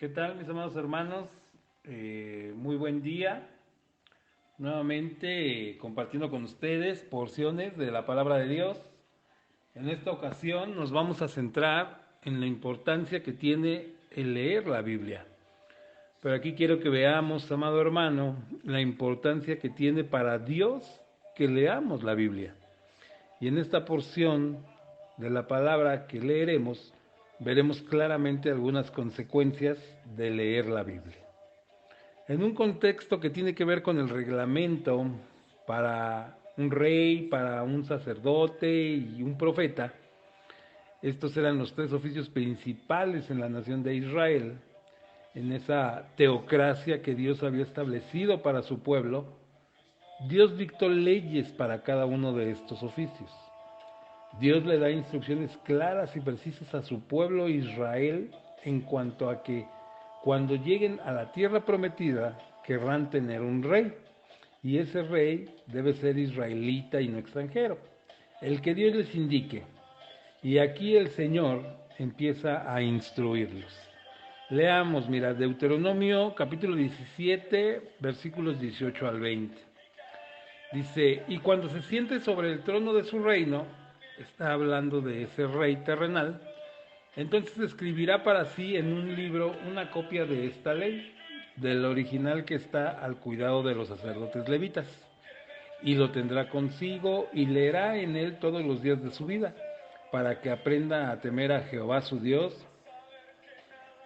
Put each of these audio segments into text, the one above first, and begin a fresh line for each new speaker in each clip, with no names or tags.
¿Qué tal, mis amados hermanos? Muy buen día. Nuevamente compartiendo con ustedes porciones de la palabra de Dios. En esta ocasión nos vamos a centrar en la importancia que tiene el leer la Biblia. Pero aquí quiero que veamos, amado hermano, la importancia que tiene para Dios que leamos la Biblia. Y en esta porción de la palabra que leeremos, veremos claramente algunas consecuencias de leer la Biblia. En un contexto que tiene que ver con el reglamento para un rey, para un sacerdote y un profeta, estos eran los tres oficios principales en la nación de Israel, en esa teocracia que Dios había establecido para su pueblo. Dios dictó leyes para cada uno de estos oficios. Dios le da instrucciones claras y precisas a su pueblo Israel en cuanto a que cuando lleguen a la tierra prometida querrán tener un rey, y ese rey debe ser israelita y no extranjero, el que Dios les indique. Y aquí el Señor empieza a instruirlos. Leamos, mira, Deuteronomio capítulo 17, versículos 18 al 20. Dice, y cuando se siente sobre el trono de su reino, está hablando de ese rey terrenal, entonces escribirá para sí en un libro una copia de esta ley, del original que está al cuidado de los sacerdotes levitas, y lo tendrá consigo y leerá en él todos los días de su vida, para que aprenda a temer a Jehová su Dios,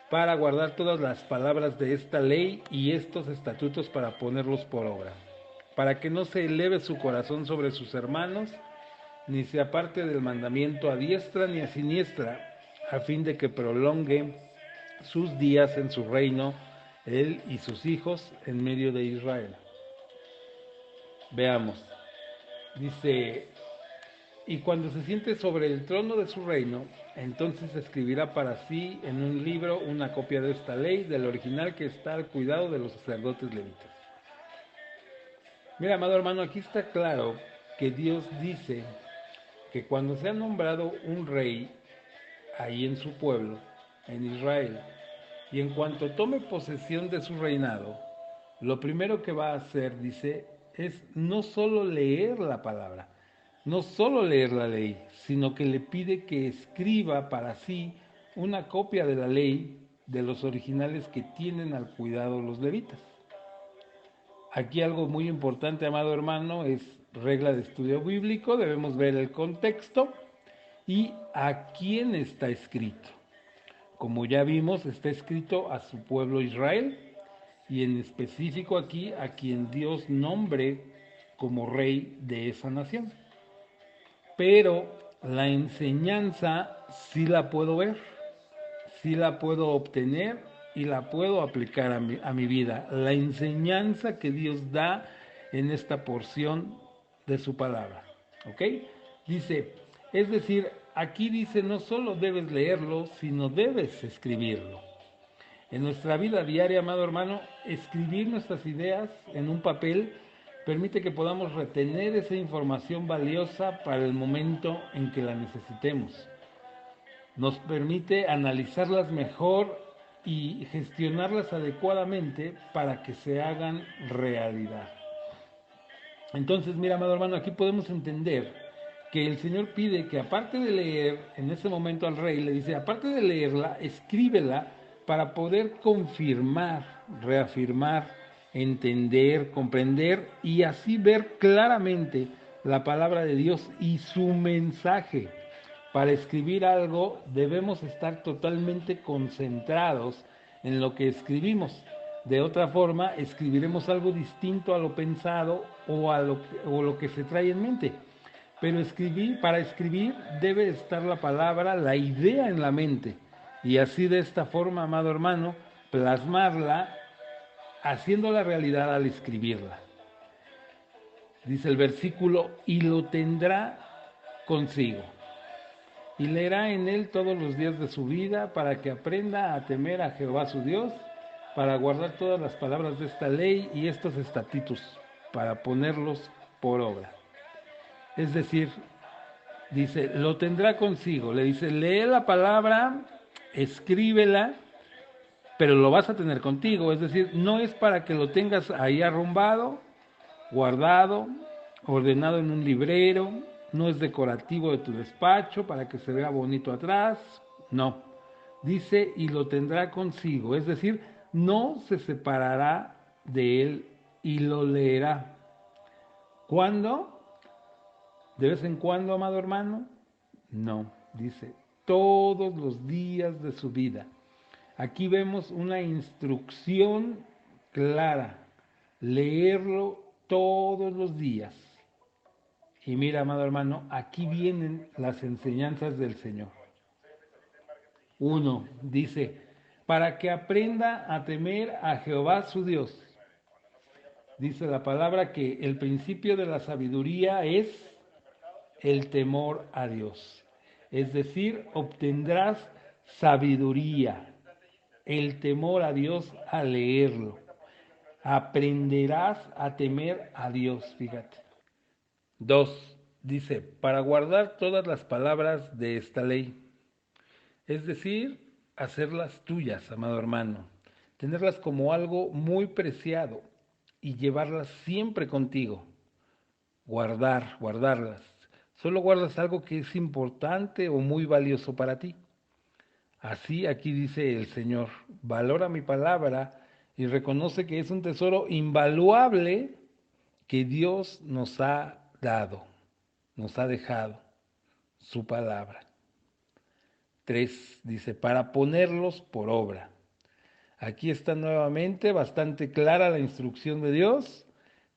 para guardar todas las palabras de esta ley y estos estatutos para ponerlos por obra, para que no se eleve su corazón sobre sus hermanos, ni se aparte del mandamiento a diestra ni a siniestra, a fin de que prolongue sus días en su reino, él y sus hijos en medio de Israel. Veamos, dice, y cuando se siente sobre el trono de su reino, entonces escribirá para sí en un libro una copia de esta ley, del original que está al cuidado de los sacerdotes levitas. Mira, amado hermano, aquí está claro que Dios dice que cuando se ha nombrado un rey ahí en su pueblo, en Israel, y en cuanto tome posesión de su reinado, lo primero que va a hacer, dice, es no solo leer la palabra, no solo leer la ley, sino que le pide que escriba para sí una copia de la ley de los originales que tienen al cuidado los levitas. Aquí algo muy importante, amado hermano, es regla de estudio bíblico, debemos ver el contexto y a quién está escrito. Como ya vimos, está escrito a su pueblo Israel y en específico aquí a quien Dios nombre como rey de esa nación. Pero la enseñanza sí la puedo ver, sí la puedo obtener y la puedo aplicar a mi vida. La enseñanza que Dios da en esta porción de su palabra. ¿Ok? Dice, es decir, aquí dice no solo debes leerlo, sino debes escribirlo. En nuestra vida diaria, amado hermano, escribir nuestras ideas en un papel permite que podamos retener esa información valiosa para el momento en que la necesitemos. Nos permite analizarlas mejor y gestionarlas adecuadamente para que se hagan realidad. Entonces, mira, amado hermano, aquí podemos entender que el Señor pide que aparte de leer, en ese momento al rey le dice, aparte de leerla, escríbela para poder confirmar, reafirmar, entender, comprender y así ver claramente la palabra de Dios y su mensaje. Para escribir algo debemos estar totalmente concentrados en lo que escribimos. De otra forma, escribiremos algo distinto a lo pensado o lo que se trae en mente. Pero para escribir debe estar la palabra, la idea en la mente. Y así de esta forma, amado hermano, plasmarla, haciéndola realidad al escribirla. Dice el versículo, y lo tendrá consigo. Y leerá en él todos los días de su vida para que aprenda a temer a Jehová su Dios, para guardar todas las palabras de esta ley y estos estatutos, para ponerlos por obra. Es decir, dice, lo tendrá consigo, le dice, lee la palabra, escríbela pero lo vas a tener contigo, es decir, no es para que lo tengas ahí arrumbado, guardado, ordenado en un librero, no es decorativo de tu despacho para que se vea bonito atrás, no. Dice, y lo tendrá consigo, es decir, no se separará de él y lo leerá. ¿Cuándo? ¿De vez en cuando, amado hermano? No, dice, todos los días de su vida. Aquí vemos una instrucción clara, leerlo todos los días. Y mira, amado hermano, aquí vienen las enseñanzas del Señor. Uno, dice, para que aprenda a temer a Jehová su Dios. Dice la palabra que el principio de la sabiduría es el temor a Dios. Es decir, obtendrás sabiduría, el temor a Dios al leerlo. Aprenderás a temer a Dios, fíjate. Dos, dice, para guardar todas las palabras de esta ley. Es decir, hacerlas tuyas, amado hermano. Tenerlas como algo muy preciado y llevarlas siempre contigo. Guardarlas. Solo guardas algo que es importante o muy valioso para ti. Así aquí dice el Señor, valora mi palabra y reconoce que es un tesoro invaluable que Dios nos ha dado, nos ha dejado, su palabra. 3, dice, para ponerlos por obra. Aquí está nuevamente bastante clara la instrucción de Dios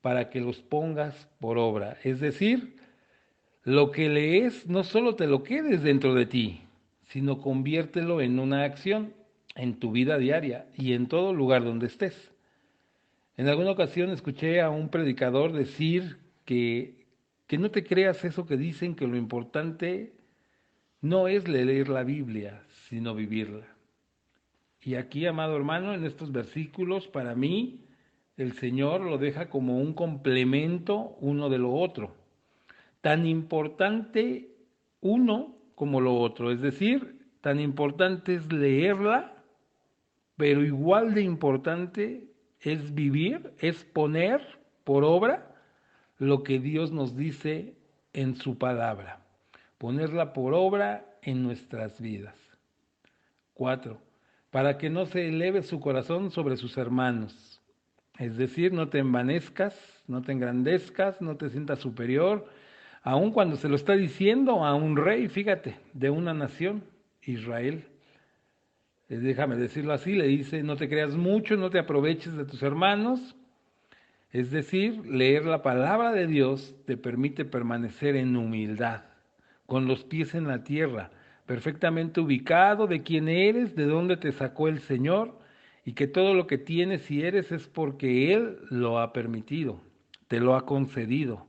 para que los pongas por obra. Es decir, lo que lees no solo te lo quedes dentro de ti, sino conviértelo en una acción en tu vida diaria y en todo lugar donde estés. En alguna ocasión escuché a un predicador decir que no te creas eso que dicen, que lo importante no es leer la Biblia, sino vivirla. Y aquí, amado hermano, en estos versículos, para mí, el Señor lo deja como un complemento uno de lo otro. Tan importante uno como lo otro, es decir, tan importante es leerla, pero igual de importante es vivir, es poner por obra lo que Dios nos dice en su palabra, ponerla por obra en nuestras vidas. 4. Para que no se eleve su corazón sobre sus hermanos, es decir, no te envanezcas, no te engrandezcas, no te sientas superior, aun cuando se lo está diciendo a un rey, fíjate, de una nación, Israel. Déjame decirlo así, le dice, no te creas mucho, no te aproveches de tus hermanos. Es decir, leer la palabra de Dios te permite permanecer en humildad, con los pies en la tierra, perfectamente ubicado de quién eres, de dónde te sacó el Señor, y que todo lo que tienes y eres es porque Él lo ha permitido, te lo ha concedido.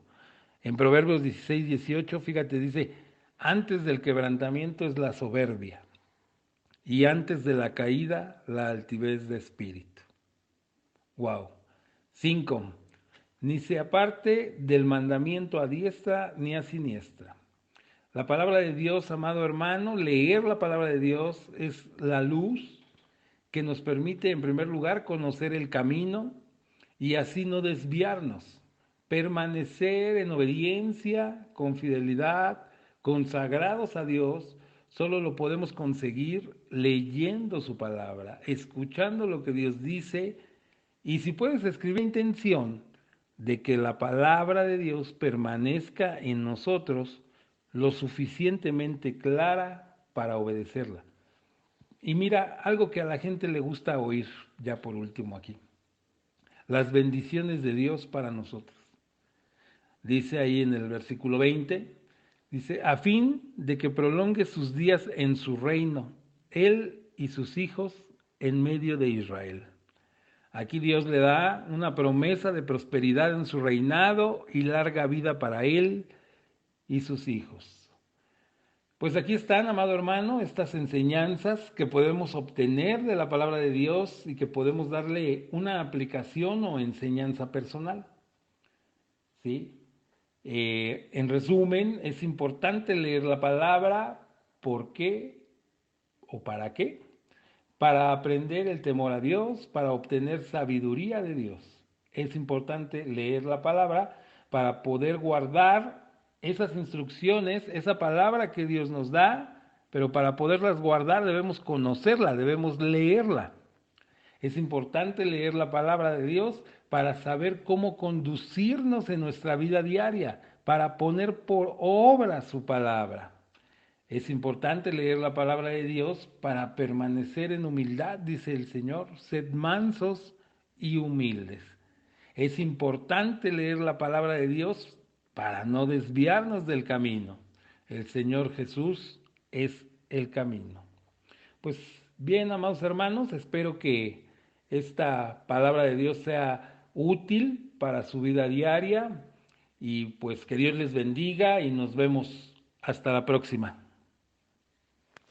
En Proverbios 16-18, fíjate, dice, antes del quebrantamiento es la soberbia, y antes de la caída la altivez de espíritu. Wow. 5. Ni se aparte del mandamiento a diestra ni a siniestra. La palabra de Dios, amado hermano, leer la palabra de Dios es la luz que nos permite, en primer lugar, conocer el camino y así no desviarnos, permanecer en obediencia, con fidelidad, consagrados a Dios. Solo lo podemos conseguir leyendo su palabra, escuchando lo que Dios dice, y si puedes escribir la intención de que la palabra de Dios permanezca en nosotros lo suficientemente clara para obedecerla. Y mira, algo que a la gente le gusta oír, ya por último aquí, las bendiciones de Dios para nosotros. Dice ahí en el versículo 20, dice, a fin de que prolongue sus días en su reino, él y sus hijos en medio de Israel. Aquí Dios le da una promesa de prosperidad en su reinado y larga vida para él y sus hijos. Pues aquí están, amado hermano, estas enseñanzas que podemos obtener de la palabra de Dios y que podemos darle una aplicación o enseñanza personal. ¿Sí? En resumen, es importante leer la palabra. ¿Por qué o para qué? para aprender el temor a Dios, para obtener sabiduría de Dios. Es importante leer la palabra para poder guardar esas instrucciones, esa palabra que Dios nos da, pero para poderlas guardar debemos conocerla, debemos leerla. Es importante leer la palabra de Dios para saber cómo conducirnos en nuestra vida diaria, para poner por obra su palabra. Es importante leer la palabra de Dios para permanecer en humildad, dice el Señor. Sed mansos y humildes. Es importante leer la palabra de Dios para no desviarnos del camino. El Señor Jesús es el camino. Pues bien, amados hermanos, espero que esta palabra de Dios sea útil para su vida diaria y pues que Dios les bendiga y nos vemos hasta la próxima.